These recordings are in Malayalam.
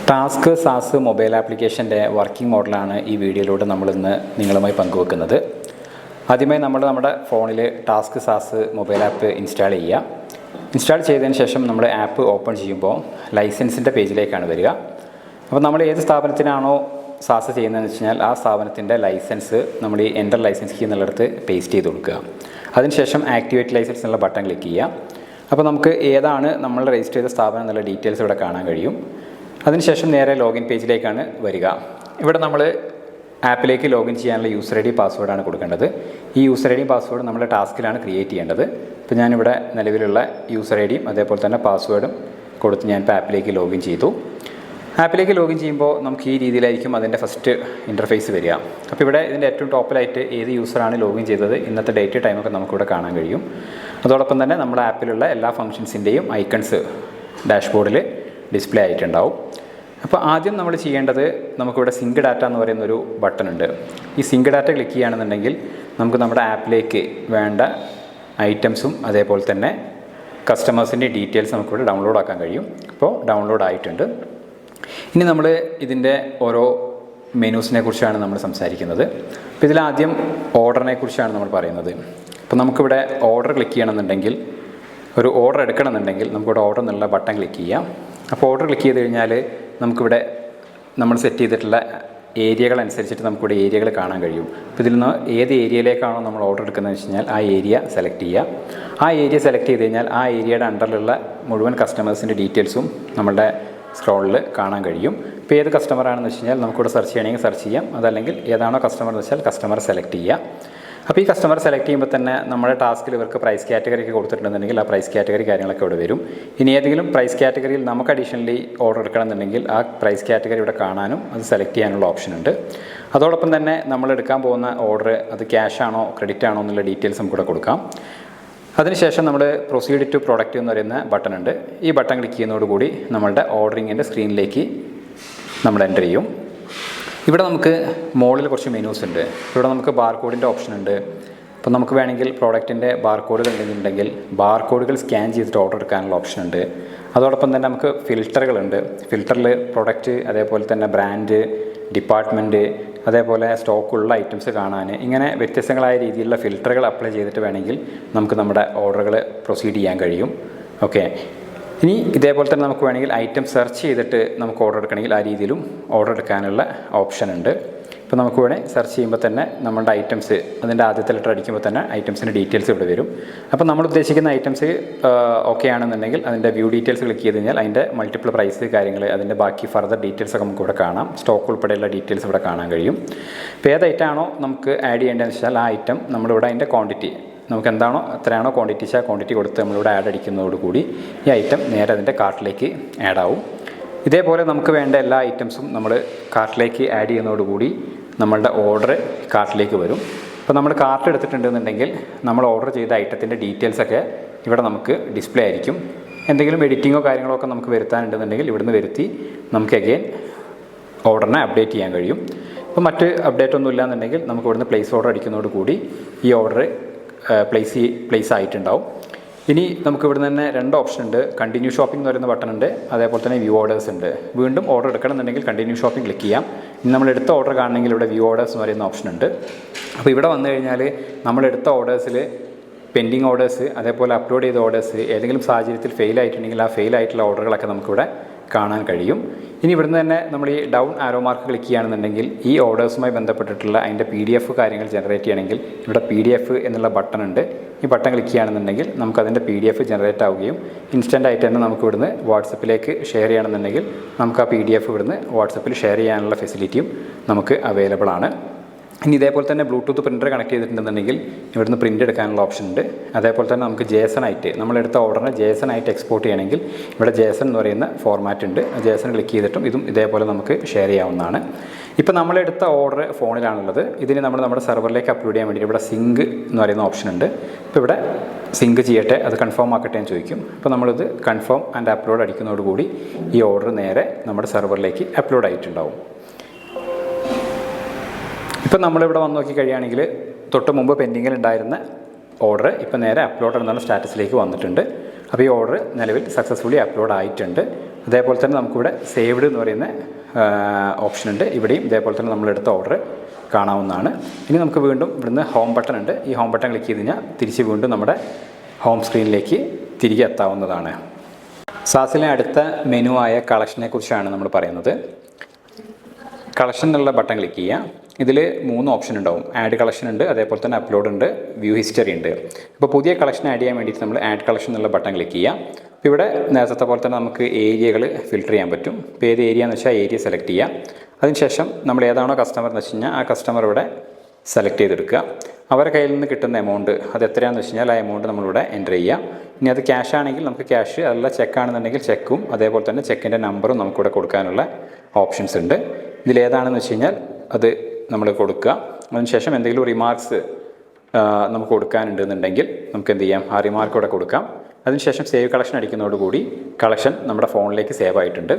ടാസ്ക് സാസ് മൊബൈൽ ആപ്ലിക്കേഷൻ്റെ വർക്കിംഗ് മോഡലാണ് ഈ വീഡിയോയിലൂടെ നമ്മളിന്ന് നിങ്ങളുമായി പങ്കുവെക്കുന്നത്. ആദ്യമായി നമ്മുടെ ഫോണിൽ ടാസ്ക് സാസ് മൊബൈൽ ആപ്പ് ഇൻസ്റ്റാൾ ചെയ്യുക. ഇൻസ്റ്റാൾ ചെയ്തതിന് ശേഷം നമ്മൾ ആപ്പ് ഓപ്പൺ ചെയ്യുമ്പോൾ ലൈസൻസിൻ്റെ പേജിലേക്കാണ് വരിക. അപ്പോൾ നമ്മൾ ഏത് സ്ഥാപനത്തിനാണോ സാസ് ചെയ്യുന്നതെന്ന് വെച്ച് കഴിഞ്ഞാൽ ആ സ്ഥാപനത്തിൻ്റെ ലൈസൻസ് നമ്മൾ ഈ എൻ്റർ ലൈസൻസ് കീ എന്നുള്ളിടത്ത് പേസ്റ്റ് ചെയ്ത് കൊടുക്കുക. അതിനുശേഷം ആക്ടിവേറ്റ് ലൈസൻസ് എന്നുള്ള ബട്ടൺ ക്ലിക്ക് ചെയ്യുക. അപ്പോൾ നമുക്ക് ഏതാണ് നമ്മൾ രജിസ്റ്റർ ചെയ്ത സ്ഥാപനം എന്നുള്ള ഡീറ്റെയിൽസ് ഇവിടെ കാണാൻ കഴിയും. അതിനുശേഷം നേരെ ലോഗിൻ പേജിലേക്കാണ് വരിക. ഇവിടെ നമ്മൾ ആപ്പിലേക്ക് ലോഗിൻ ചെയ്യാനുള്ള യൂസർ ഐ ഡി പാസ്വേഡാണ് കൊടുക്കേണ്ടത്. ഈ യൂസർ ഐ ഡി പാസ്വേഡ് നമ്മൾ ടാസ്കിലാണ് ക്രിയേറ്റ് ചെയ്യേണ്ടത്. ഇപ്പോൾ ഞാനിവിടെ നിലവിലുള്ള യൂസർ ഐ ഡിയും അതേപോലെ തന്നെ പാസ്വേഡും കൊടുത്ത് ഞാനിപ്പോൾ ആപ്പിലേക്ക് ലോഗിൻ ചെയ്തു. ആപ്പിലേക്ക് ലോഗിൻ ചെയ്യുമ്പോൾ നമുക്ക് ഈ രീതിയിലായിരിക്കും അതിൻ്റെ ഫസ്റ്റ് ഇൻ്റർഫേസ് വരിക. അപ്പോൾ ഇവിടെ ഇതിൻ്റെ ഏറ്റവും ടോപ്പിലായിട്ട് ഏത് യൂസറാണ് ലോഗിൻ ചെയ്തത്, ഇന്നത്തെ ഡേറ്റ് ടൈമൊക്കെ നമുക്കിവിടെ കാണാൻ കഴിയും. അതോടൊപ്പം തന്നെ നമ്മുടെ ആപ്പിലുള്ള എല്ലാ ഫംഗ്ഷൻസിൻ്റെയും ഐക്കൺസ് ഡാഷ്ബോർഡിൽ ഡിസ്പ്ലേ ആയിട്ടുണ്ടാവും. അപ്പോൾ ആദ്യം നമ്മൾ ചെയ്യേണ്ടത് നമുക്കിവിടെ സിങ്ക് ഡാറ്റ എന്ന് പറയുന്നൊരു ബട്ടൺ ഉണ്ട്. ഈ സിങ്ക് ഡാറ്റ ക്ലിക്ക് ചെയ്യുകയാണെന്നുണ്ടെങ്കിൽ നമുക്ക് നമ്മുടെ ആപ്പിലേക്ക് വേണ്ട ഐറ്റംസും അതേപോലെ തന്നെ കസ്റ്റമേഴ്സിൻ്റെ ഡീറ്റെയിൽസ് നമുക്കിവിടെ ഡൗൺലോഡ് ആക്കാൻ കഴിയും. അപ്പോൾ ഡൗൺലോഡ് ആയിട്ടുണ്ട്. ഇനി നമ്മൾ ഇതിൻ്റെ ഓരോ മെനൂസിനെ കുറിച്ചാണ് നമ്മൾ സംസാരിക്കുന്നത്. അപ്പോൾ ഇതിലാദ്യം ഓർഡറിനെ കുറിച്ചാണ് നമ്മൾ പറയുന്നത്. അപ്പോൾ നമുക്കിവിടെ ഓർഡർ ക്ലിക്ക് ചെയ്യണമെന്നുണ്ടെങ്കിൽ, ഒരു ഓർഡർ എടുക്കണമെന്നുണ്ടെങ്കിൽ നമുക്കിവിടെ ഓർഡർ എന്നുള്ള ബട്ടൺ ക്ലിക്ക് ചെയ്യാം. അപ്പോൾ ഓർഡർ ക്ലിക്ക് ചെയ്ത് കഴിഞ്ഞാൽ നമുക്കിവിടെ നമ്മൾ സെറ്റ് ചെയ്തിട്ടുള്ള ഏരിയകൾ അനുസരിച്ചിട്ട് നമുക്കിവിടെ ഏരിയകൾ കാണാൻ കഴിയും. അപ്പോൾ ഇതിൽ നിന്ന് ഏത് ഏരിയയിലേക്കാണോ നമ്മൾ ഓർഡർ എടുക്കുന്നതെന്ന് വെച്ച് കഴിഞ്ഞാൽ ആ ഏരിയ സെലക്ട് ചെയ്യുക. ആ ഏരിയ സെലക്ട് ചെയ്ത് കഴിഞ്ഞാൽ ആ ഏരിയയുടെ അണ്ടറിലുള്ള മുഴുവൻ കസ്റ്റമേഴ്സിൻ്റെ ഡീറ്റെയിൽസും നമ്മളുടെ സ്ക്രോളിൽ കാണാൻ കഴിയും. ഇപ്പോൾ ഏത് കസ്റ്റമറാണെന്ന് വെച്ച് കഴിഞ്ഞാൽ നമുക്കിവിടെ സെർച്ച് ചെയ്യണമെങ്കിൽ സെർച്ച് ചെയ്യാം. അതല്ലെങ്കിൽ ഏതാണോ കസ്റ്റമർ എന്ന് വെച്ചാൽ കസ്റ്റമർ സെലക്ട് ചെയ്യുക. അപ്പോൾ ഈ കസ്റ്റമർ സെലക്ട് ചെയ്യുമ്പോൾ തന്നെ നമ്മുടെ ടാസ്കിൽ ഇവർക്ക് പ്രൈസ് കാറ്റഗറിക്ക് കൊടുത്തിട്ടുണ്ടെന്നുണ്ടെങ്കിൽ ആ പ്രൈസ് കാറ്റഗറി കാര്യങ്ങളൊക്കെ ഇവിടെ വരും. ഇനി ഏതെങ്കിലും പ്രൈസ് കാറ്റഗറിയിൽ നമുക്ക് അഡീഷണലി ഓർഡർ എടുക്കണമെന്നുണ്ടെങ്കിൽ ആ പ്രൈസ് കാറ്റഗറി ഇവിടെ കാണാനും അത് സെലക്ട് ചെയ്യാനുള്ള ഓപ്ഷൻ ഉണ്ട്. അതോടൊപ്പം തന്നെ നമ്മൾ എടുക്കാൻ പോകുന്ന ഓർഡർ അത് ക്യാഷ് ആണോ ക്രെഡിറ്റ് ആണോ എന്നുള്ള ഡീറ്റെയിൽസ് നമുക്കിവിടെ കൊടുക്കാം. അതിനുശേഷം നമ്മൾ പ്രൊസീഡ് ടു പ്രൊഡക്റ്റ് എന്ന് പറയുന്ന ബട്ടൺ ഉണ്ട്. ഈ ബട്ടൺ ക്ലിക്ക് ചെയ്യുന്നതോടുകൂടി നമ്മളുടെ ഓർഡറിങ്ങിൻ്റെ സ്ക്രീനിലേക്ക് നമ്മൾ എൻ്റർ ചെയ്യും. ഇവിടെ നമുക്ക് മുകളിൽ കുറച്ച് മെനൂസ് ഉണ്ട്. ഇവിടെ നമുക്ക് ബാർകോഡിൻ്റെ ഓപ്ഷൻ ഉണ്ട്. അപ്പോൾ നമുക്ക് വേണമെങ്കിൽ പ്രോഡക്റ്റിൻ്റെ ബാർകോഡുകൾ ഉണ്ടെന്നുണ്ടെങ്കിൽ ബാർകോഡുകൾ സ്കാൻ ചെയ്തിട്ട് ഓർഡർ എടുക്കാനുള്ള ഓപ്ഷൻ ഉണ്ട്. അതോടൊപ്പം തന്നെ നമുക്ക് ഫിൽറ്ററുകളുണ്ട്. ഫിൽറ്ററിൽ പ്രൊഡക്റ്റ്, അതേപോലെ തന്നെ ബ്രാൻഡ്, ഡിപ്പാർട്ട്മെൻറ്റ്, അതേപോലെ സ്റ്റോക്കുള്ള ഐറ്റംസ് കാണാൻ, ഇങ്ങനെ വ്യത്യസ്തങ്ങളായ രീതിയിലുള്ള ഫിൽറ്ററുകൾ അപ്ലൈ ചെയ്തിട്ട് വേണമെങ്കിൽ നമുക്ക് നമ്മുടെ ഓർഡറുകൾ പ്രൊസീഡ് ചെയ്യാൻ കഴിയും. ഓക്കെ, ഇനി ഇതേപോലെ തന്നെ നമുക്ക് വേണമെങ്കിൽ ഐറ്റം സെർച്ച് ചെയ്തിട്ട് നമുക്ക് ഓർഡർ എടുക്കണമെങ്കിൽ ആ രീതിയിലും ഓർഡർ എടുക്കാനുള്ള ഓപ്ഷൻ ഉണ്ട്. ഇപ്പോൾ നമുക്ക് വേണമെങ്കിൽ സെർച്ച് ചെയ്യുമ്പോൾ തന്നെ നമ്മളുടെ ഐറ്റംസ് അതിൻ്റെ ആദ്യത്തെ ലെറ്റർ അടിക്കുമ്പോൾ തന്നെ ഐറ്റംസിൻ്റെ ഡീറ്റെയിൽസ് ഇവിടെ വരും. അപ്പോൾ നമ്മൾ ഉദ്ദേശിക്കുന്ന ഐറ്റംസ് ഓക്കെ ആണെന്നുണ്ടെങ്കിൽ അതിൻ്റെ വ്യൂ ഡീറ്റെയിൽസ് ക്ലിക്ക് ചെയ്ത് കഴിഞ്ഞാൽ അതിൻ്റെ മൾട്ടിപ്പിൾ പ്രൈസ് കാര്യങ്ങൾ, അതിൻ്റെ ബാക്കി ഫർദർ ഡീറ്റെയിൽസ് ഒക്കെ നമുക്ക് ഇവിടെ കാണാം. സ്റ്റോക്ക് ഉൾപ്പെടെയുള്ള ഡീറ്റെയിൽസ് ഇവിടെ കാണാൻ കഴിയും. ഇപ്പോൾ ഏത് ഐറ്റമാണോ നമുക്ക് ആഡ് ചെയ്യേണ്ടതെന്ന് വെച്ചാൽ ആ ഐറ്റം നമ്മളിവിടെ അതിൻ്റെ ക്വാണ്ടിറ്റി നമുക്ക് എന്താണോ എത്രയാണോ ക്വാണ്ടിറ്റി വെച്ചാൽ ക്വാണ്ടിറ്റി കൊടുത്ത് നമ്മളിവിടെ ആഡ് അടിക്കുന്നതോടുകൂടി ഈ ഐറ്റം നേരെ അതിൻ്റെ കാർട്ടിലേക്ക് ആഡ് ആവും. ഇതേപോലെ നമുക്ക് വേണ്ട എല്ലാ ഐറ്റംസും നമ്മൾ കാർട്ടിലേക്ക് ആഡ് ചെയ്യുന്നതോടുകൂടി നമ്മളുടെ ഓർഡർ കാർട്ടിലേക്ക് വരും. ഇപ്പോൾ നമ്മൾ കാർട്ട് എടുത്തിട്ടുണ്ടെന്നുണ്ടെങ്കിൽ നമ്മൾ ഓർഡർ ചെയ്ത ഐറ്റത്തിൻ്റെ ഡീറ്റെയിൽസൊക്കെ ഇവിടെ നമുക്ക് ഡിസ്പ്ലേ ആയിരിക്കും. എന്തെങ്കിലും എഡിറ്റിങ്ങോ കാര്യങ്ങളോ ഒക്കെ നമുക്ക് വരുത്താനുണ്ടെന്നുണ്ടെങ്കിൽ ഇവിടുന്ന് വരുത്തി നമുക്ക് അഗെയിൻ ഓർഡറിനെ അപ്ഡേറ്റ് ചെയ്യാൻ കഴിയും. ഇപ്പോൾ മറ്റ് അപ്ഡേറ്റ് ഒന്നും ഇല്ലയെന്നുണ്ടെങ്കിൽ നമുക്ക് ഇവിടുന്ന് പ്ലേസ് ഓർഡർ അടിക്കുന്നതോടുകൂടി ഈ ഓർഡർ പ്ലേസ് ആയിട്ടുണ്ടാവും. ഇനി നമുക്ക് ഇവിടുന്ന് തന്നെ രണ്ട് ഓപ്ഷൻ ഉണ്ട്. കണ്ടിന്യൂ ഷോപ്പിംഗ് എന്ന് പറയുന്ന ബട്ടൺ ഉണ്ട്. അതേപോലെ തന്നെ വ്യൂ ഓർഡേഴ്സ് ഉണ്ട്. വീണ്ടും ഓർഡർ എടുക്കണമെന്നുണ്ടെങ്കിൽ കണ്ടിന്യൂ ഷോപ്പിംഗ് ക്ലിക്ക് ചെയ്യാം. ഇനി നമ്മൾ എടുത്ത ഓർഡർ കാണണമെങ്കിൽ ഇവിടെ വ്യൂ ഓർഡേഴ്സ് എന്ന് പറയുന്ന ഓപ്ഷൻ ഉണ്ട്. അപ്പോൾ ഇവിടെ വന്നു കഴിഞ്ഞാൽ നമ്മളെടുത്ത ഓർഡേഴ്സിൽ പെൻഡിങ് ഓർഡേഴ്സ്, അതേപോലെ അപ്ലോഡ് ചെയ്ത ഓർഡേഴ്സ് ഏതെങ്കിലും സാഹചര്യത്തിൽ ഫെയിൽ ആയിട്ടുണ്ടെങ്കിൽ ആ ഫെയിൽ ആയിട്ടുള്ള ഓർഡറുകളൊക്കെ നമുക്കിവിടെ കാണാൻ കഴിയും. ഇനി ഇവിടുന്ന് തന്നെ നമ്മൾ ഈ ഡൗൺ ആരോ മാർക്ക് ക്ലിക്ക് ചെയ്യുകയാണെന്നുണ്ടെങ്കിൽ ഈ ഓർഡേഴ്സുമായി ബന്ധപ്പെട്ടിട്ടുള്ള അതിൻ്റെ PDF കാര്യങ്ങൾ ജനറേറ്റ് ചെയ്യണമെങ്കിൽ ഇവിടെ PDF എന്നുള്ള ബട്ടൺ ഉണ്ട്. ഈ ബട്ടൺ ക്ലിക്ക് ചെയ്യുകയാണെന്നുണ്ടെങ്കിൽ നമുക്കതിൻ്റെ PDF ജനറേറ്റ് ആവുകയും ഇൻസ്റ്റൻ്റ് ആയിട്ട് തന്നെ നമുക്ക് ഇവിടുന്ന് വാട്സപ്പിലേക്ക് ഷെയർ ചെയ്യണമെന്നുണ്ടെങ്കിൽ നമുക്ക് ആ PDF ഇവിടുന്ന് വാട്സപ്പിൽ ഷെയർ ചെയ്യാനുള്ള ഫെസിലിറ്റിയും നമുക്ക് അവൈലബിൾ ആണ്. ഇനി ഇതേപോലെ തന്നെ ബ്ലൂടൂത്ത് പ്രിൻ്റർ കണക്ട് ചെയ്തിട്ടുണ്ടെന്നുണ്ടെങ്കിൽ ഇവിടുന്ന് പ്രിൻ്റ് എടുക്കാനുള്ള ഓപ്ഷൻ ഉണ്ട്. അതേപോലെ തന്നെ നമുക്ക് JSON ആയിട്ട് നമ്മളെടുത്ത ഓർഡറിനെ JSON ആയിട്ട് എക്സ്പോർട്ട് ചെയ്യണമെങ്കിൽ ഇവിടെ JSON എന്ന് പറയുന്ന ഫോർമാറ്റ് ഉണ്ട്. JSON ക്ലിക്ക് ചെയ്തിട്ടും ഇതും ഇതേപോലെ നമുക്ക് ഷെയർ ചെയ്യാവുന്നതാണ്. ഇപ്പോൾ നമ്മളെടുത്ത ഓർഡർ ഫോണിലാണുള്ളത്. ഇതിന് നമ്മുടെ സെർവറിലേക്ക് അപ്ലോഡ് ചെയ്യാൻ വേണ്ടി ഇവിടെ സിങ്ക് എന്ന് പറയുന്ന ഓപ്ഷൻ ഉണ്ട്. ഇപ്പോൾ ഇവിടെ സിങ്ക് ചെയ്യട്ടെ, അത് കൺഫേം ആക്കട്ടെ എന്ന് ചോദിക്കും. അപ്പോൾ നമ്മളിത് കൺഫേം ആൻഡ് അപ്ലോഡ് അടിക്കുന്നതോടുകൂടി ഈ ഓർഡർ നേരെ നമ്മുടെ സെർവറിലേക്ക് അപ്ലോഡ് ആയിട്ടുണ്ടാവും. ഇപ്പം നമ്മളിവിടെ വന്ന് നോക്കി കഴിയുകയാണെങ്കിൽ തൊട്ട് മുമ്പ് പെൻഡിങ്ങിൽ ഉണ്ടായിരുന്ന ഓർഡർ ഇപ്പോൾ നേരെ അപ്ലോഡ് എന്നുള്ള സ്റ്റാറ്റസിലേക്ക് വന്നിട്ടുണ്ട്. അപ്പോൾ ഈ ഓർഡർ നിലവിൽ സക്സസ്ഫുള്ളി അപ്ലോഡ് ആയിട്ടുണ്ട്. അതേപോലെ തന്നെ നമുക്കിവിടെ സേവ്ഡ് എന്ന് പറയുന്ന ഓപ്ഷൻ ഉണ്ട്. ഇവിടെയും ഇതേപോലെ തന്നെ നമ്മളെടുത്ത ഓർഡർ കാണാവുന്നതാണ്. ഇനി നമുക്ക് വീണ്ടും ഇവിടുന്ന് ഹോം ബട്ടൺ ഉണ്ട്. ഈ ഹോം ബട്ടൺ ക്ലിക്ക് ചെയ്ത് കഴിഞ്ഞാൽ തിരിച്ച് വീണ്ടും നമ്മുടെ ഹോം സ്ക്രീനിലേക്ക് തിരികെ എത്താവുന്നതാണ്. സാസിലെ അടുത്ത മെനു ആയ കളക്ഷനെ കുറിച്ചാണ് നമ്മൾ പറയുന്നത്. കളക്ഷൻ എന്നുള്ള ബട്ടൺ ക്ലിക്ക് ചെയ്യുക. ഇതിൽ 3 ഓപ്ഷൻ ഉണ്ടാവും. ആഡ് കളക്ഷൻ ഉണ്ട്, അതേപോലെ തന്നെ അപ്ലോഡ് ഉണ്ട്, വ്യൂ ഹിസ്റ്ററി ഉണ്ട്. അപ്പോൾ പുതിയ കളക്ഷൻ ആഡ് ചെയ്യാൻ വേണ്ടിയിട്ട് നമ്മൾ ആഡ് കളക്ഷൻ എന്നുള്ള ബട്ടൺ ക്ലിക്ക് ചെയ്യാം. അപ്പോൾ ഇവിടെ നേരത്തെ പോലെ തന്നെ നമുക്ക് ഏരിയകൾ ഫിൽറ്റർ ചെയ്യാൻ പറ്റും. ഇപ്പോൾ ഏത് ഏരിയ എന്ന് വെച്ചാൽ ഏരിയ സെലക്ട് ചെയ്യുക. അതിനുശേഷം നമ്മൾ ഏതാണോ കസ്റ്റമർ എന്ന് വെച്ച് കഴിഞ്ഞാൽ ആ കസ്റ്റമർ ഇവിടെ സെലക്ട് ചെയ്തെടുക്കുക. അവരുടെ കയ്യിൽ നിന്ന് കിട്ടുന്ന എമൗണ്ട് അത് എത്രയാണെന്ന് വെച്ച് കഴിഞ്ഞാൽ ആ എമൗണ്ട് നമ്മളിവിടെ എൻ്റർ ചെയ്യുക. ഇനി അത് ക്യാഷ് ആണെങ്കിൽ നമുക്ക് ക്യാഷ്, അതല്ല ചെക്കാണെന്നുണ്ടെങ്കിൽ ചെക്കും, അതേപോലെ തന്നെ ചെക്കിൻ്റെ നമ്പറും നമുക്കിവിടെ കൊടുക്കാനുള്ള ഓപ്ഷൻസ് ഉണ്ട്. ഇതിലേതാണെന്ന് വെച്ച് കഴിഞ്ഞാൽ അത് നമ്മൾ കൊടുക്കുക. അതിനുശേഷം എന്തെങ്കിലും റിമാർക്സ് നമുക്ക് കൊടുക്കാനുണ്ടെന്നുണ്ടെങ്കിൽ നമുക്ക് എന്ത് ചെയ്യാം, ആ റിമാർക്ക് ഇവിടെ കൊടുക്കാം. അതിനുശേഷം സേവ് കളക്ഷൻ അടിക്കുന്നതോടുകൂടി കളക്ഷൻ നമ്മുടെ ഫോണിലേക്ക് സേവ് ആയിട്ടുണ്ട്.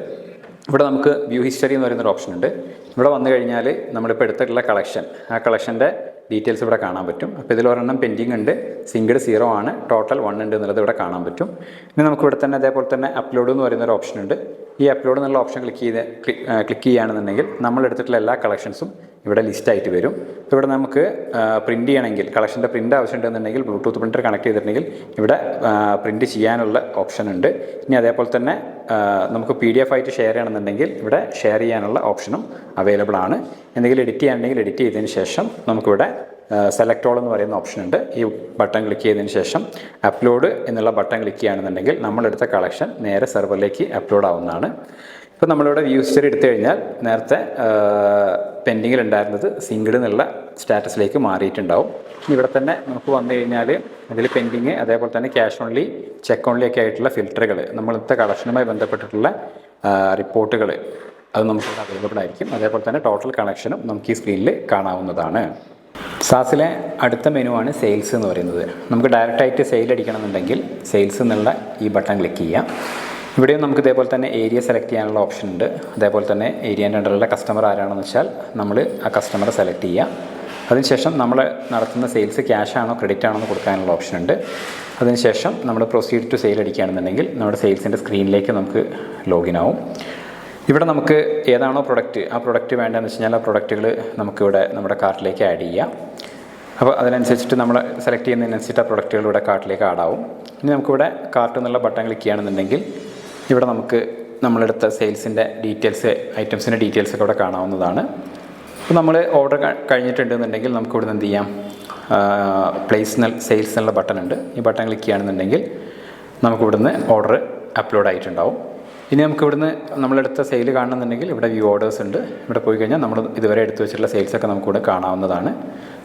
ഇവിടെ നമുക്ക് വ്യൂ ഹിസ്റ്ററി എന്ന് പറയുന്നൊരു ഓപ്ഷൻ ഉണ്ട്. ഇവിടെ വന്നു കഴിഞ്ഞാൽ നമ്മളിപ്പോൾ എടുത്തിട്ടുള്ള കളക്ഷൻ, ആ കളക്ഷൻ്റെ ഡീറ്റെയിൽസ് ഇവിടെ കാണാൻ പറ്റും. അപ്പോൾ ഇതിലൊരെണ്ണം പെൻഡിങ് ഉണ്ട്, സിംഗിൾ 0 ആണ്, ടോട്ടൽ 1 ഉണ്ട് എന്നുള്ളത് ഇവിടെ കാണാൻ പറ്റും. ഇനി നമുക്ക് ഇവിടെ തന്നെ അതേപോലെ തന്നെ അപ്ലോഡ് എന്ന് പറയുന്നൊരു ഓപ്ഷൻ ഉണ്ട്. ഈ അപ്ലോഡ് എന്നുള്ള ഓപ്ഷൻ ക്ലിക്ക് ചെയ്യുകയാണെന്നുണ്ടെങ്കിൽ നമ്മളെടുത്തിട്ടുള്ള എല്ലാ കളക്ഷൻസും ഇവിടെ ലിസ്റ്റായിട്ട് വരും. ഇപ്പോൾ ഇവിടെ നമുക്ക് പ്രിൻറ്റ് ചെയ്യണമെങ്കിൽ, കളക്ഷൻ്റെ പ്രിൻ്റ് ആവശ്യമുണ്ടെന്നുണ്ടെങ്കിൽ ബ്ലൂടൂത്ത് പ്രിൻ്റർ കണക്ട് ചെയ്തിട്ടുണ്ടെങ്കിൽ ഇവിടെ പ്രിൻറ്റ് ചെയ്യാനുള്ള ഓപ്ഷൻ ഉണ്ട്. ഇനി അതേപോലെ തന്നെ നമുക്ക് PDF ആയിട്ട് ഷെയർ ചെയ്യണമെന്നുണ്ടെങ്കിൽ ഇവിടെ ഷെയർ ചെയ്യാനുള്ള ഓപ്ഷനും അവൈലബിൾ ആണ്. എന്തെങ്കിലും എഡിറ്റ് ചെയ്യാനുണ്ടെങ്കിൽ എഡിറ്റ് ചെയ്തതിന് ശേഷം നമുക്കിവിടെ സെലക്ട് ഓൾ എന്ന് പറയുന്ന ഓപ്ഷൻ ഉണ്ട്. ഈ ബട്ടൺ ക്ലിക്ക് ചെയ്തതിന് ശേഷം അപ്ലോഡ് എന്നുള്ള ബട്ടൺ ക്ലിക്ക് ചെയ്യുകയാണെന്നുണ്ടെങ്കിൽ നമ്മളെടുത്ത കളക്ഷൻ നേരെ സെർവറിലേക്ക് അപ്ലോഡ് ആവുന്നതാണ്. ഇപ്പോൾ നമ്മളിവിടെ വ്യൂ ഹിസ്റ്ററി എടുത്തു കഴിഞ്ഞാൽ നേരത്തെ പെൻഡിങ്ങിൽ ഉണ്ടായിരുന്നത് സിംഗിൾ എന്നുള്ള സ്റ്റാറ്റസിലേക്ക് മാറിയിട്ടുണ്ടാവും. ഇവിടെ തന്നെ നമുക്ക് വന്നു കഴിഞ്ഞാൽ ഇതിൽ പെൻഡിങ്, അതേപോലെ തന്നെ ക്യാഷ് ഓൺലി, ചെക്ക് ഓൺലി ഒക്കെ ആയിട്ടുള്ള ഫിൽറ്ററുകൾ, നമ്മളിത്തെ കളക്ഷനുമായി ബന്ധപ്പെട്ടിട്ടുള്ള റിപ്പോർട്ടുകൾ അത് നമുക്കിവിടെ അവൈലബിൾ ആയിരിക്കും. അതേപോലെ തന്നെ ടോട്ടൽ കളക്ഷനും നമുക്ക് ഈ സ്ക്രീനിൽ കാണാവുന്നതാണ്. സാസിലെ അടുത്ത മെനു ആണ് സെയിൽസ് എന്ന് പറയുന്നത്. നമുക്ക് ഡയറക്റ്റായിട്ട് സെയിൽ അടിക്കണമെന്നുണ്ടെങ്കിൽ സെയിൽസ് എന്നുള്ള ഈ ബട്ടൺ ക്ലിക്ക് ചെയ്യാം. ഇവിടെയും നമുക്ക് ഇതേപോലെ തന്നെ ഏരിയ സെലക്ട് ചെയ്യാനുള്ള ഓപ്ഷൻ ഉണ്ട്. അതേപോലെ തന്നെ ഏരിയൻ്റെ അണ്ടറിലുള്ള കസ്റ്റമർ ആരാണെന്ന് വെച്ചാൽ നമ്മൾ ആ കസ്റ്റമറെ സെലക്ട് ചെയ്യുക. അതിനുശേഷം നമ്മൾ നടത്തുന്ന സെയിൽസ് ക്യാഷ് ആണോ ക്രെഡിറ്റ് ആണോ എന്ന് കൊടുക്കാനുള്ള ഓപ്ഷൻ ഉണ്ട്. അതിനുശേഷം നമ്മൾ പ്രൊസീഡ് ടു സെയിൽ അടിക്കുകയാണെന്നുണ്ടെങ്കിൽ നമ്മുടെ സെയിൽസിൻ്റെ സ്ക്രീനിലേക്ക് നമുക്ക് ലോഗിൻ ആവും. ഇവിടെ നമുക്ക് ഏതാണോ പ്രൊഡക്റ്റ്, ആ പ്രൊഡക്റ്റ് വേണ്ടതെന്ന് വെച്ച് കഴിഞ്ഞാൽ ആ പ്രൊഡക്റ്റുകൾ നമുക്കിവിടെ നമ്മുടെ കാർട്ടിലേക്ക് ആഡ് ചെയ്യാം. അപ്പോൾ അതിനനുസരിച്ചിട്ട് നമ്മൾ സെലക്ട് ചെയ്യുന്നതിനനുസരിച്ച് ആ പ്രൊഡക്റ്റുകൾ ഇവിടെ കാർട്ടിലേക്ക് ആഡ് ആവും. ഇനി നമുക്കിവിടെ കാർട്ട് എന്നുള്ള ബട്ടൺ ക്ലിക്ക് ചെയ്യുകയാണെന്നുണ്ടെങ്കിൽ ഇവിടെ നമുക്ക് നമ്മളെടുത്ത സെയിൽസിൻ്റെ ഡീറ്റെയിൽസ്, ഐറ്റംസിൻ്റെ ഡീറ്റെയിൽസ് ഒക്കെ ഇവിടെ കാണാവുന്നതാണ്. അപ്പോൾ നമ്മൾ ഓർഡർ കഴിഞ്ഞിട്ടുണ്ടെന്നുണ്ടെങ്കിൽ നമുക്ക് ഇവിടുന്ന് എന്ത് ചെയ്യാം, സെയിൽസ് എന്നുള്ള ബട്ടൺ ഉണ്ട്. ഈ ബട്ടൺ ക്ലിക്ക് ചെയ്യുകയാണെന്നുണ്ടെങ്കിൽ നമുക്കിവിടുന്ന് ഓർഡർ അപ്ലോഡ് ആയിട്ടുണ്ടാവും. ഇനി നമുക്ക് ഇവിടുന്ന് നമ്മളെടുത്ത സെയിൽ കാണണമെന്നുണ്ടെങ്കിൽ ഇവിടെ വ്യൂ ഓർഡേഴ്സ് ഉണ്ട്. ഇവിടെ പോയി കഴിഞ്ഞാൽ നമ്മൾ ഇതുവരെ എടുത്തു വെച്ചിട്ടുള്ള സെയിൽസൊക്കെ നമുക്കിവിടെ കാണാവുന്നതാണ്.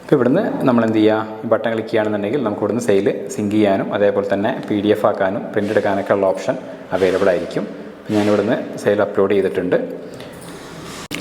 അപ്പോൾ ഇവിടുന്ന് നമ്മൾ എന്ത് ചെയ്യുക, ഈ ബട്ടൺ ക്ലിക്ക് ചെയ്യുകയാണെന്നുണ്ടെങ്കിൽ നമുക്ക് ഇവിടുന്ന് സെയിൽ സിങ്ക് ചെയ്യാനും അതേപോലെ തന്നെ PDF ആക്കാനും പ്രിൻ്റ് എടുക്കാനൊക്കെ ഉള്ള ഓപ്ഷൻ അവൈലബിൾ ആയിരിക്കും. ഞാനിവിടുന്ന് സെയിൽ അപ്ലോഡ് ചെയ്തിട്ടുണ്ട്.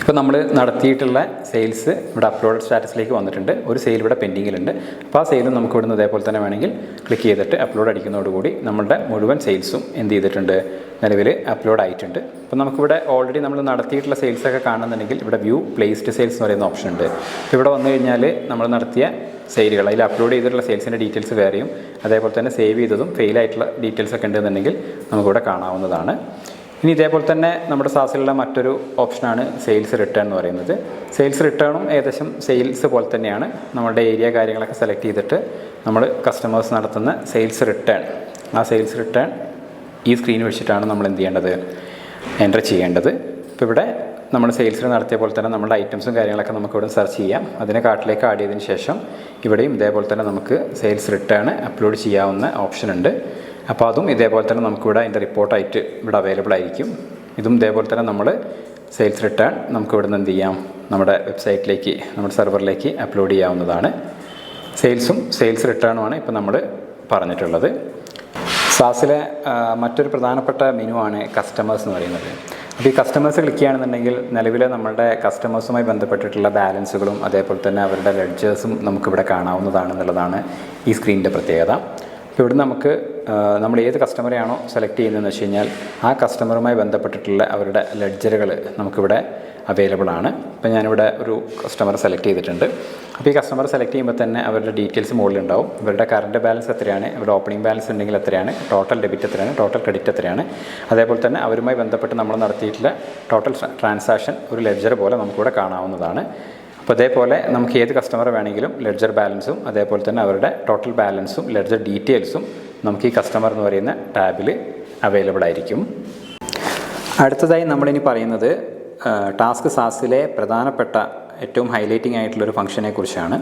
ഇപ്പോൾ നമ്മൾ നടത്തിയിട്ടുള്ള സെയിൽസ് ഇവിടെ അപ്ലോഡ് സ്റ്റാറ്റസിലേക്ക് വന്നിട്ടുണ്ട്. ഒരു സെയിൽ ഇവിടെ പെൻഡിങ്ങിലുണ്ട്. അപ്പോൾ ആ സെയിലും നമുക്ക് ഇവിടുന്ന് ഇതേപോലെ തന്നെ വേണമെങ്കിൽ ക്ലിക്ക് ചെയ്തിട്ട് അപ്ലോഡ് അടിക്കുന്നതോടുകൂടി നമ്മളുടെ മുഴുവൻ സെയിൽസും എന്ത് ചെയ്തിട്ടുണ്ട്, നിലവിൽ അപ്ലോഡ് ആയിട്ടുണ്ട്. അപ്പോൾ നമുക്കിവിടെ ഓൾറെഡി നമ്മൾ നടത്തിയിട്ടുള്ള സെയിൽസൊക്കെ കാണുന്നുണ്ടെങ്കിൽ ഇവിടെ വ്യൂ പ്ലേസ്ഡ് സെയിൽസ് എന്ന് പറയുന്ന ഓപ്ഷൻ ഉണ്ട്. അപ്പോൾ ഇവിടെ വന്നു കഴിഞ്ഞാൽ നമ്മൾ നടത്തിയ സെയിലുകൾ, അതിൽ അപ്ലോഡ് ചെയ്തിട്ടുള്ള സെയിൽസിൻ്റെ ഡീറ്റെയിൽസ് വേറെയും അതേപോലെ തന്നെ സേവ് ചെയ്തതും ഫെയിലായിട്ടുള്ള ഡീറ്റെയിൽസൊക്കെ ഉണ്ടെന്നുണ്ടെങ്കിൽ നമുക്കിവിടെ കാണാവുന്നതാണ്. ഇനി ഇതേപോലെ തന്നെ നമ്മുടെ സാസിലുള്ള മറ്റൊരു ഓപ്ഷനാണ് സെയിൽസ് റിട്ടേൺ എന്ന് പറയുന്നത്. സെയിൽസ് റിട്ടേണും ഏകദേശം സെയിൽസ് പോലെ തന്നെയാണ്. നമ്മുടെ ഏരിയ കാര്യങ്ങളൊക്കെ സെലക്ട് ചെയ്തിട്ട് നമ്മൾ കസ്റ്റമേഴ്സ് നടത്തുന്ന സെയിൽസ് റിട്ടേൺ, ആ സെയിൽസ് റിട്ടേൺ ഈ സ്ക്രീൻ വെച്ചിട്ടാണ് നമ്മൾ എന്ത് ചെയ്യേണ്ടത്, എൻ്റർ ചെയ്യേണ്ടത്. ഇപ്പോൾ ഇവിടെ നമ്മൾ സെയിൽസിൽ നടത്തിയ പോലെ തന്നെ നമ്മുടെ ഐറ്റംസും കാര്യങ്ങളൊക്കെ നമുക്കിവിടെ സെർച്ച് ചെയ്യാം. അതിനെ കാർട്ടിലേക്ക് ആഡ് ചെയ്തതിന് ശേഷം ഇവിടെയും ഇതേപോലെ തന്നെ നമുക്ക് സെയിൽസ് റിട്ടേൺ അപ്ലോഡ് ചെയ്യാവുന്ന ഓപ്ഷൻ ഉണ്ട്. അപ്പോൾ അതും ഇതേപോലെ തന്നെ നമുക്കിവിടെ അതിൻ്റെ റിപ്പോർട്ടായിട്ട് ഇവിടെ അവൈലബിൾ ആയിരിക്കും. ഇതും ഇതേപോലെ തന്നെ നമ്മൾ സെയിൽസ് റിട്ടേൺ നമുക്ക് ഇവിടെ നിന്ന് എന്ത് ചെയ്യാം, നമ്മുടെ വെബ്സൈറ്റിലേക്ക്, നമ്മുടെ സെർവറിലേക്ക് അപ്ലോഡ് ചെയ്യാവുന്നതാണ്. സെയിൽസും സെയിൽസ് റിട്ടേണുമാണ് ഇപ്പോൾ നമ്മൾ പറഞ്ഞിട്ടുള്ളത്. സാസിലെ മറ്റൊരു പ്രധാനപ്പെട്ട മെനു ആണ് കസ്റ്റമേഴ്സ് എന്ന് പറയുന്നത്. അപ്പോൾ ഈ കസ്റ്റമേഴ്സ് ക്ലിക്ക് ചെയ്യുകയാണെന്നുണ്ടെങ്കിൽ നിലവിലെ നമ്മളുടെ കസ്റ്റമേഴ്സുമായി ബന്ധപ്പെട്ടിട്ടുള്ള ബാലൻസുകളും അതേപോലെ തന്നെ അവരുടെ ലെഡ്ജേഴ്സും നമുക്കിവിടെ കാണാവുന്നതാണെന്നുള്ളതാണ് ഈ സ്ക്രീനിൻ്റെ പ്രത്യേകത. അപ്പോൾ ഇവിടെ നമുക്ക് നമ്മൾ ഏത് കസ്റ്റമറെയാണോ സെലക്ട് ചെയ്യുന്നതെന്ന് വെച്ച് കഴിഞ്ഞാൽ ആ കസ്റ്റമറുമായി ബന്ധപ്പെട്ടിട്ടുള്ള അവരുടെ ലെഡ്ജറുകൾ നമുക്കിവിടെ അവൈലബിൾ ആണ്. ഇപ്പോൾ ഞാനിവിടെ ഒരു കസ്റ്റമർ സെലക്ട് ചെയ്തിട്ടുണ്ട്. അപ്പോൾ ഈ കസ്റ്റമർ സെലക്ട് ചെയ്യുമ്പോൾ തന്നെ അവരുടെ ഡീറ്റെയിൽസ് മുകളിലുണ്ടാവും. ഇവരുടെ കറണ്ട് ബാലൻസ് എത്രയാണ്, ഇവരുടെ ഓപ്പണിംഗ് ബാലൻസ് ഉണ്ടെങ്കിൽ എത്രയാണ്, ടോട്ടൽ ഡെബിറ്റ് എത്രയാണ്, ടോട്ടൽ ക്രെഡിറ്റ് എത്രയാണ്, അതേപോലെ തന്നെ അവരുമായി ബന്ധപ്പെട്ട് നമ്മൾ നടത്തിയിട്ടുള്ള ടോട്ടൽ ട്രാൻസാക്ഷൻ ഒരു ലെഡ്ജർ പോലെ നമുക്കിവിടെ കാണാവുന്നതാണ്. അപ്പോൾ അതേപോലെ നമുക്ക് ഏത് കസ്റ്റമർ വേണമെങ്കിലും ലെഡ്ജർ ബാലൻസും അതേപോലെ തന്നെ അവരുടെ ടോട്ടൽ ബാലൻസും ലെഡ്ജർ ഡീറ്റെയിൽസും നമുക്ക് ഈ കസ്റ്റമർ എന്ന് പറയുന്ന ടാബിൽ അവൈലബിൾ ആയിരിക്കും. അടുത്തതായി നമ്മളിനി പറയുന്നത് ടാസ്ക് സാസിലെ പ്രധാനപ്പെട്ട ഏറ്റവും ഹൈലൈറ്റിംഗ് ആയിട്ടുള്ളൊരു ഫംഗ്ഷനെ കുറിച്ചാണ്.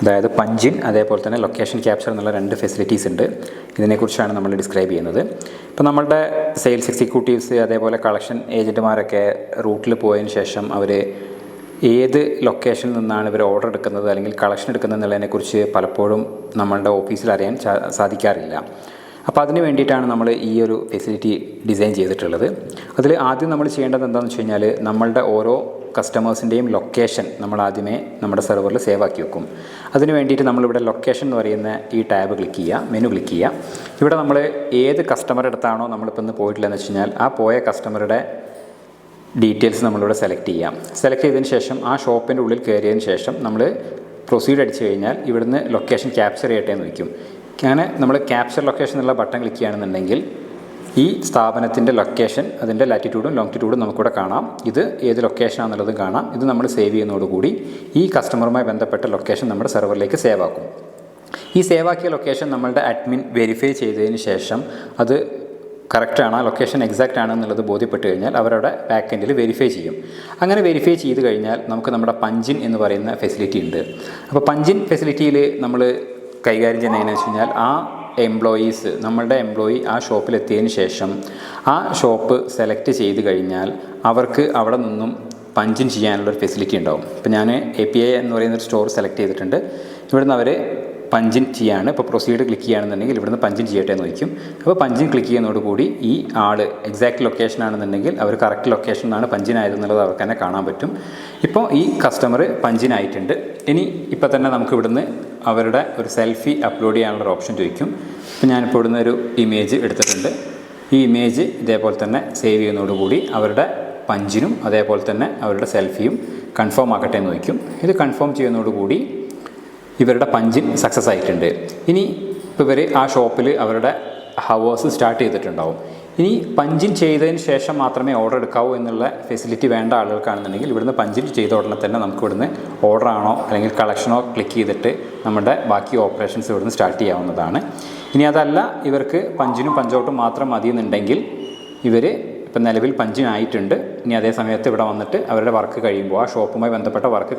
അതായത് പഞ്ചിൻ അതേപോലെ തന്നെ ലൊക്കേഷൻ ക്യാപ്ചർ എന്നുള്ള 2 ഫെസിലിറ്റീസ് ഉണ്ട്. ഇതിനെക്കുറിച്ചാണ് നമ്മൾ ഡിസ്ക്രൈബ് ചെയ്യുന്നത്. ഇപ്പോൾ നമ്മളുടെ സെയിൽസ് എക്സിക്യൂട്ടീവ്സ് അതേപോലെ കളക്ഷൻ ഏജൻറ്റുമാരൊക്കെ റൂട്ടിൽ പോയതിന് ശേഷം അവർ ഏത് ലൊക്കേഷനിൽ നിന്നാണ് ഇവർ ഓർഡർ എടുക്കുന്നത് അല്ലെങ്കിൽ കളക്ഷൻ എടുക്കുന്നത് എന്നുള്ളതിനെക്കുറിച്ച് പലപ്പോഴും നമ്മളുടെ ഓഫീസിൽ അറിയാൻ സാധിക്കാറില്ല. അപ്പോൾ അതിന് വേണ്ടിയിട്ടാണ് നമ്മൾ ഈ ഒരു ഫെസിലിറ്റി ഡിസൈൻ ചെയ്തിട്ടുള്ളത്. അതിൽ ആദ്യം നമ്മൾ ചെയ്യേണ്ടത് എന്താണെന്ന് വെച്ച് കഴിഞ്ഞാൽ നമ്മളുടെ ഓരോ കസ്റ്റമേഴ്സിൻ്റെയും ലൊക്കേഷൻ നമ്മൾ ആദ്യമേ നമ്മുടെ സെർവറിൽ സേവ് ആക്കി വെക്കും. അതിന് വേണ്ടിയിട്ട് നമ്മളിവിടെ ലൊക്കേഷൻ എന്ന് പറയുന്ന ഈ ടാബ് ക്ലിക്ക് ചെയ്യുക, മെനു ക്ലിക്ക് ചെയ്യുക. ഇവിടെ നമ്മൾ ഏത് കസ്റ്റമറുടെ അടുത്താണോ നമ്മളിപ്പോൾ ഇന്ന് പോയിട്ടില്ലെന്ന് വെച്ച് കഴിഞ്ഞാൽ ആ പോയ കസ്റ്റമറുടെ ഡീറ്റെയിൽസ് നമ്മളിവിടെ സെലക്ട് ചെയ്യാം. സെലക്ട് ചെയ്തതിന് ശേഷം ആ ഷോപ്പിൻ്റെ ഉള്ളിൽ കയറിയതിന് ശേഷം നമ്മൾ പ്രൊസീഡ് അടിച്ച് കഴിഞ്ഞാൽ ഇവിടുന്ന് ലൊക്കേഷൻ ക്യാപ്ചർ ചെയ്യട്ടെ എന്ന് വയ്ക്കും. അങ്ങനെ നമ്മൾ ക്യാപ്ചർ ലൊക്കേഷൻ എന്നുള്ള ബട്ടൺ ക്ലിക്ക് ചെയ്യുകയാണെന്നുണ്ടെങ്കിൽ ഈ സ്ഥാപനത്തിൻ്റെ ലൊക്കേഷൻ അതിൻ്റെ ലാറ്റിറ്റ്യൂഡും ലോങ്ങിറ്റ്യൂഡും നമുക്കിവിടെ കാണാം. ഇത് ഏത് ലൊക്കേഷനാണെന്നുള്ളതും കാണാം. ഇത് നമ്മൾ സേവ് ചെയ്യുന്നതോടുകൂടി ഈ കസ്റ്റമറുമായി ബന്ധപ്പെട്ട ലൊക്കേഷൻ നമ്മുടെ സെർവറിലേക്ക് സേവ് ആക്കും. ഈ സേവ് ആക്കിയ ലൊക്കേഷൻ നമ്മളുടെ അഡ്മിൻ വെരിഫൈ ചെയ്തതിന് ശേഷം അത് കറക്റ്റാണ്, ആ ലൊക്കേഷൻ എക്സാക്റ്റ് ആണെന്നുള്ളത് ബോധ്യപ്പെട്ട് കഴിഞ്ഞാൽ അവരുടെ ബാക്ക് എൻഡിൽ വെരിഫൈ ചെയ്യും. അങ്ങനെ വെരിഫൈ ചെയ്ത് കഴിഞ്ഞാൽ നമുക്ക് നമ്മുടെ പഞ്ചിൻ എന്ന് പറയുന്ന ഫെസിലിറ്റി ഉണ്ട്. അപ്പോൾ പഞ്ചിൻ ഫെസിലിറ്റിയിൽ നമ്മൾ കൈകാര്യം ചെയ്യുന്നതെന്ന് വെച്ച് കഴിഞ്ഞാൽ ആ എംപ്ലോയീസ് നമ്മളുടെ എംപ്ലോയി ആ ഷോപ്പിലെത്തിയതിന് ശേഷം ആ ഷോപ്പ് സെലക്ട് ചെയ്ത് കഴിഞ്ഞാൽ അവർക്ക് അവിടെ നിന്നും പഞ്ചിൻ ചെയ്യാനുള്ളൊരു ഫെസിലിറ്റി ഉണ്ടാവും. ഇപ്പോൾ ഞാൻ API എന്ന് പറയുന്നൊരു സ്റ്റോർ സെലക്ട് ചെയ്തിട്ടുണ്ട്. ഇവിടുന്ന് അവർ പഞ്ചിൻ ചെയ്യാണ്. ഇപ്പോൾ പ്രൊസീഡ് ക്ലിക്ക് ചെയ്യുകയാണെന്നുണ്ടെങ്കിൽ ഇവിടുന്ന് പഞ്ചിൻ ചെയ്യട്ടെ എന്ന് വയ്ക്കും. അപ്പോൾ പഞ്ചിൻ ക്ലിക്ക് ചെയ്യുന്നതോടുകൂടി ഈ ആൾ എക്സാക്റ്റ് ലൊക്കേഷൻ ആണെന്നുണ്ടെങ്കിൽ അവർ കറക്റ്റ് ലൊക്കേഷൻ എന്നാണ് പഞ്ചിൻ ആയതെന്നുള്ളത് അവർക്ക് തന്നെ കാണാൻ പറ്റും. ഇപ്പോൾ ഈ കസ്റ്റമർ പഞ്ചിൻ ആയിട്ടുണ്ട്. ഇനി ഇപ്പോൾ തന്നെ നമുക്ക് ഇവിടുന്ന് അവരുടെ ഒരു സെൽഫി അപ്ലോഡ് ചെയ്യാനുള്ളൊരു ഓപ്ഷൻ ചോദിക്കും. ഇപ്പോൾ ഞാനിപ്പോൾ ഇവിടുന്ന് ഒരു ഇമേജ് എടുത്തിട്ടുണ്ട്. ഈ ഇമേജ് ഇതേപോലെ തന്നെ സേവ് ചെയ്യുന്നതോടുകൂടി അവരുടെ പഞ്ചിനും അതേപോലെ തന്നെ അവരുടെ സെൽഫിയും കൺഫേം ആക്കട്ടെ എന്ന് വയ്ക്കും. ഇത് കൺഫേം ചെയ്യുന്നതോടുകൂടി ഇവരുടെ പഞ്ചിൻ സക്സസ് ആയിട്ടുണ്ട്. ഇനി ഇപ്പോൾ ഇവർ ആ ഷോപ്പിൽ അവരുടെ ഹവേഴ്സ് സ്റ്റാർട്ട് ചെയ്തിട്ടുണ്ടാവും. ഇനി പഞ്ചിൻ ചെയ്തതിന് ശേഷം മാത്രമേ ഓർഡർ എടുക്കാവൂ എന്നുള്ള ഫെസിലിറ്റി വേണ്ട ആളുകൾക്കാണെന്നുണ്ടെങ്കിൽ ഇവിടുന്ന് പഞ്ചിൻ ചെയ്ത ഉടനെ തന്നെ നമുക്ക് ഇവിടുന്ന് ഓർഡറാണോ അല്ലെങ്കിൽ കളക്ഷനോ ക്ലിക്ക് ചെയ്തിട്ട് നമ്മുടെ ബാക്കി ഓപ്പറേഷൻസ് ഇവിടുന്ന് സ്റ്റാർട്ട് ചെയ്യാവുന്നതാണ്. ഇനി അതല്ല ഇവർക്ക് പഞ്ചിനും പഞ്ചൗട്ടും മാത്രം മതിയെന്നുണ്ടെങ്കിൽ ഇവർ ഇപ്പം നിലവിൽ പഞ്ചിനായിട്ടുണ്ട്. ഇനി അതേ സമയത്ത് ഇവിടെ വന്നിട്ട് അവരുടെ വർക്ക് കഴിയുമ്പോൾ ആ ഷോപ്പുമായി ബന്ധപ്പെട്ട വർക്ക്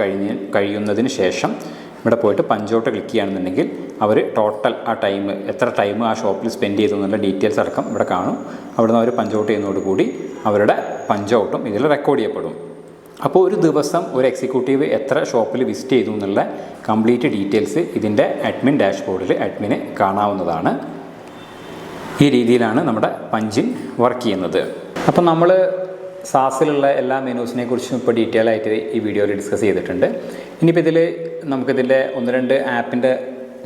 കഴിയുന്നതിന് ശേഷം ഇവിടെ പോയിട്ട് പഞ്ചൗട്ട് ക്ലിക്ക് ചെയ്യുകയാണെന്നുണ്ടെങ്കിൽ അവർ ടോട്ടൽ ആ ടൈം എത്ര ടൈം ആ ഷോപ്പിൽ സ്പെൻഡ് ചെയ്തു എന്നുള്ള ഡീറ്റെയിൽസ് അടക്കം ഇവിടെ കാണും. അവിടുന്ന് അവർ പഞ്ചൗട്ട് ചെയ്യുന്നതോടുകൂടി അവരുടെ പഞ്ചൗട്ടും ഇതിൽ റെക്കോർഡ് ചെയ്യപ്പെടും. അപ്പോൾ ഒരു ദിവസം ഒരു എക്സിക്യൂട്ടീവ് എത്ര ഷോപ്പിൽ വിസിറ്റ് ചെയ്തു എന്നുള്ള കംപ്ലീറ്റ് ഡീറ്റെയിൽസ് ഇതിൻ്റെ അഡ്മിൻ ഡാഷ്ബോർഡിൽ അഡ്മിന് കാണാവുന്നതാണ്. ഈ രീതിയിലാണ് നമ്മുടെ പഞ്ചിൻ വർക്ക് ചെയ്യുന്നത്. അപ്പം നമ്മൾ സാസിലുള്ള എല്ലാ മെനൂസിനെ കുറിച്ചും ഇപ്പോൾ ഡീറ്റെയിൽ ആയിട്ട് ഈ വീഡിയോയിൽ ഡിസ്കസ് ചെയ്തിട്ടുണ്ട്. ഇനിയിപ്പോൾ ഇതിൽ നമുക്കിതിൻ്റെ 1-2 ആപ്പിൻ്റെ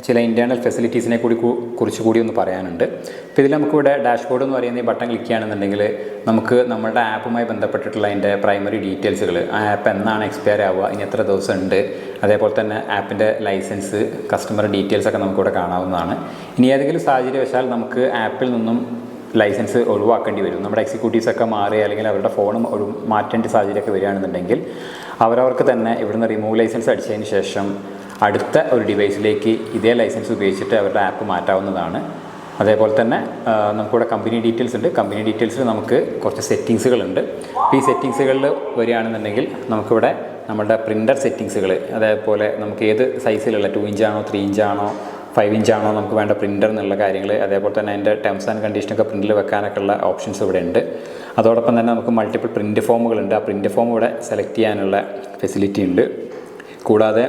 ചില ഇൻറ്റേർണൽ ഫെസിലിറ്റീസിനെ കുറിച്ചുകൂടി ഒന്ന് പറയാനുണ്ട്. അപ്പോൾ ഇതിൽ നമുക്കിവിടെ ഡാഷ്ബോർഡ് എന്ന് പറയുന്ന ഈ ബട്ടൺ ക്ലിക്ക് ചെയ്യുകയാണെന്നുണ്ടെങ്കിൽ നമുക്ക് നമ്മുടെ ആപ്പുമായി ബന്ധപ്പെട്ടിട്ടുള്ള അതിൻ്റെ പ്രൈമറി ഡീറ്റെയിൽസുകൾ, ആ ആപ്പ് എന്നാണ് എക്സ്പയർ ആവുക, ഇനി എത്ര ദിവസം ഉണ്ട്, അതേപോലെ തന്നെ ആപ്പിൻ്റെ ലൈസൻസ്, കസ്റ്റമർ ഡീറ്റെയിൽസൊക്കെ നമുക്കിവിടെ കാണാവുന്നതാണ്. ഇനി ഏതെങ്കിലും സാഹചര്യവശാൽ നമുക്ക് ആപ്പിൽ നിന്നും ലൈസൻസ് ഒഴിവാക്കേണ്ടി വരും, നമ്മുടെ എക്സിക്യൂട്ടീവ്സൊക്കെ മാറി അല്ലെങ്കിൽ അവരുടെ ഫോൺ മാറ്റേണ്ട സാഹചര്യമൊക്കെ വരികയാണെന്നുണ്ടെങ്കിൽ അവരവർക്ക് തന്നെ ഇവിടുന്ന് റിമൂവ് ലൈസൻസ് അടിച്ചതിന് ശേഷം അടുത്ത ഒരു ഡിവൈസിലേക്ക് ഇതേ ലൈസൻസ് ഉപയോഗിച്ചിട്ട് അവരുടെ ആപ്പ് മാറ്റാവുന്നതാണ്. അതേപോലെ തന്നെ നമുക്കിവിടെ കമ്പനി ഡീറ്റെയിൽസ് ഉണ്ട്. കമ്പനി ഡീറ്റെയിൽസിൽ നമുക്ക് കുറച്ച് സെറ്റിങ്സുകളുണ്ട്. ഈ സെറ്റിങ്സുകളിൽ വരികയാണെന്നുണ്ടെങ്കിൽ നമുക്കിവിടെ നമ്മുടെ പ്രിൻ്റർ സെറ്റിങ്സുകൾ, അതേപോലെ നമുക്ക് ഏത് സൈസിലുള്ള 2 ഇഞ്ചാണോ 3 ഇഞ്ചാണോ 5 ഇഞ്ചാണോ നമുക്ക് വേണ്ട പ്രിൻ്റർ എന്നുള്ള കാര്യങ്ങൾ, അതേപോലെ തന്നെ അതിൻ്റെ ടേംസ് ആൻഡ് കണ്ടീഷനൊക്കെ പ്രിൻ്റിൽ വെക്കാനൊക്കെ ഉള്ള ഓപ്ഷൻസ് ഇവിടെ ഉണ്ട്. അതോടൊപ്പം തന്നെ നമുക്ക് മൾട്ടിപ്പിൾ പ്രിൻ്റ് ഫോമുകളുണ്ട്. ആ പ്രിൻ്റ് ഫോം ഇവിടെ സെലക്ട് ചെയ്യാനുള്ള ഫെസിലിറ്റി ഉണ്ട്. കൂടാതെ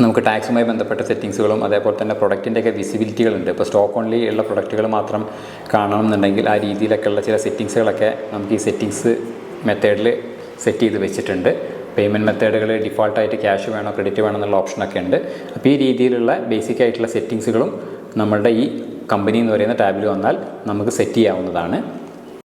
നമുക്ക് ടാക്സുമായി ബന്ധപ്പെട്ട സെറ്റിങ്സുകളും അതേപോലെ തന്നെ പ്രൊഡക്റ്റിൻ്റെയൊക്കെ വിസിബിലിറ്റികളുണ്ട്. ഇപ്പോൾ സ്റ്റോക്ക് ഓൺലി ഉള്ള പ്രൊഡക്റ്റുകൾ മാത്രം കാണണമെന്നുണ്ടെങ്കിൽ ആ രീതിയിലൊക്കെയുള്ള ചില സെറ്റിങ്സുകളൊക്കെ നമുക്ക് ഈ സെറ്റിങ്സ് മെത്തേഡിൽ സെറ്റ് ചെയ്ത് വെച്ചിട്ടുണ്ട്. പേയ്മെൻറ്റ് മെത്തേഡുകൾ ഡിഫോൾട്ടായിട്ട് ക്യാഷ് വേണോ ക്രെഡിറ്റ് വേണോ എന്നുള്ള ഓപ്ഷനൊക്കെ ഉണ്ട്. അപ്പോൾ ഈ രീതിയിലുള്ള ബേസിക് ആയിട്ടുള്ള സെറ്റിങ്സുകളും നമ്മളുടെ ഈ കമ്പനി എന്ന് പറയുന്ന ടാബിൽ വന്നാൽ നമുക്ക് സെറ്റ് ചെയ്യാവുന്നതാണ്.